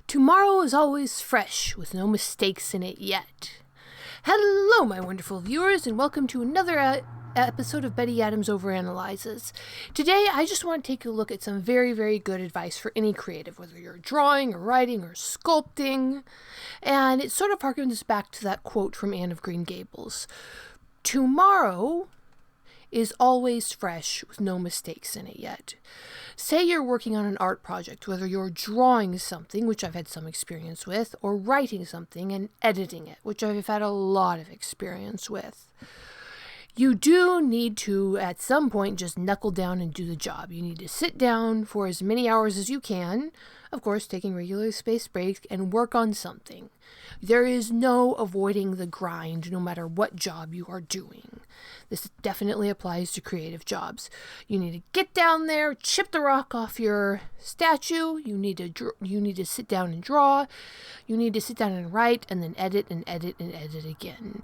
Tomorrow is always fresh, with no mistakes in it yet. Hello, my wonderful viewers, and welcome to another episode of Betty Adams Overanalyzes. Today, I just want to take a look at some very, very good advice for any creative, whether you're drawing or writing or sculpting. And it sort of harkens back to that quote from Anne of Green Gables. Tomorrow is always fresh, with no mistakes in it yet. Say you're working on an art project, whether you're drawing something, which I've had some experience with, or writing something and editing it, which I've had a lot of experience with. You do need to, at some point, just knuckle down and do the job. You need to sit down for as many hours as you can, of course, taking regular spaced breaks, and work on something. There is no avoiding the grind, no matter what job you are doing. This definitely applies to creative jobs. You need to get down there, chip the rock off your statue. You need to sit down and draw. You need to sit down and write, and then edit and edit and edit again.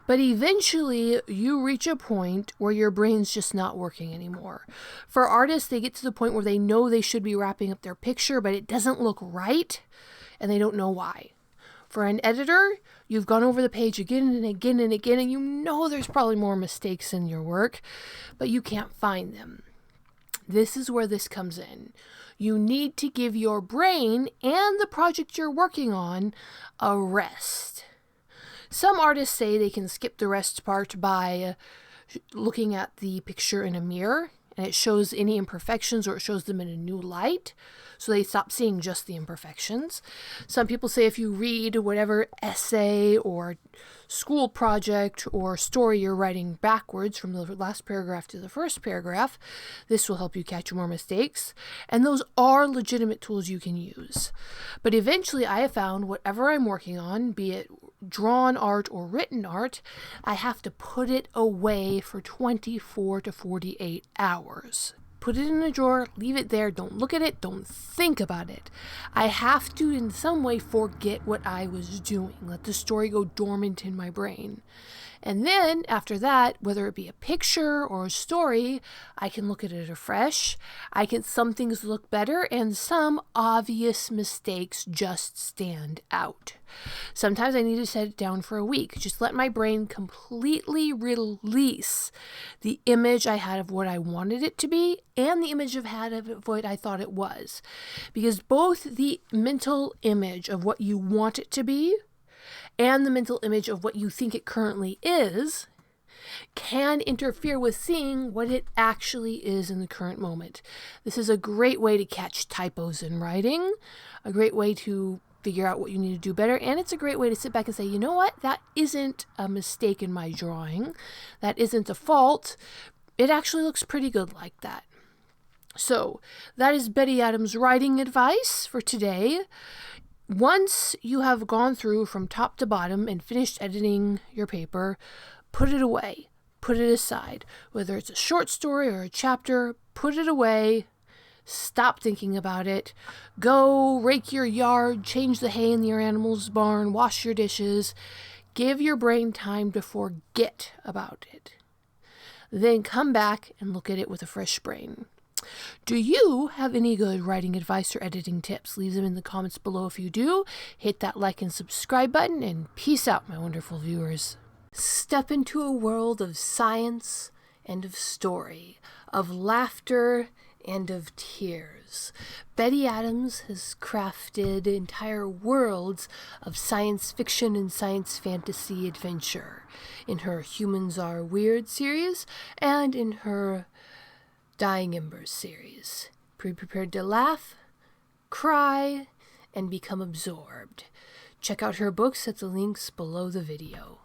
But eventually, you reach a point where your brain's just not working anymore. For artists, they get to the point where they know they should be wrapping up their picture, but it doesn't look right, and they don't know why. For an editor, you've gone over the page again and again and again, and you know there's probably more mistakes in your work, but you can't find them. This is where this comes in. You need to give your brain and the project you're working on a rest. Some artists say they can skip the rest part by looking at the picture in a mirror, and it shows any imperfections or it shows them in a new light, so they stop seeing just the imperfections. Some people say if you read whatever essay or school project or story you're writing backwards from the last paragraph to the first paragraph, this will help you catch more mistakes. And those are legitimate tools you can use. But eventually I have found whatever I'm working on, be it drawn art or written art, I have to put it away for 24 to 48 hours. Put it in a drawer, leave it there, don't look at it, don't think about it. I have to in some way forget what I was doing, let the story go dormant in my brain. And then after that, whether it be a picture or a story, I can look at it afresh. Some things look better and some obvious mistakes just stand out. Sometimes I need to set it down for a week. Just let my brain completely release the image I had of what I wanted it to be and the image I've had of what I thought it was. Because both the mental image of what you want it to be and the mental image of what you think it currently is can interfere with seeing what it actually is in the current moment. This is a great way to catch typos in writing, a great way to figure out what you need to do better, and it's a great way to sit back and say, you know what, that isn't a mistake in my drawing, that isn't a fault, it actually looks pretty good like that. So, that is Betty Adams' writing advice for today. Once you have gone through from top to bottom and finished editing your paper, put it away, put it aside. Whether it's a short story or a chapter, put it away, stop thinking about it, go rake your yard, change the hay in your animal's barn, wash your dishes, give your brain time to forget about it. Then come back and look at it with a fresh brain. Do you have any good writing advice or editing tips? Leave them in the comments below if you do. Hit that like and subscribe button, and peace out, my wonderful viewers. Step into a world of science and of story, of laughter and of tears. Betty Adams has crafted entire worlds of science fiction and science fantasy adventure in her Humans Are Weird series and in her Dying Embers series. Be prepared to laugh, cry, and become absorbed. Check out her books at the links below the video.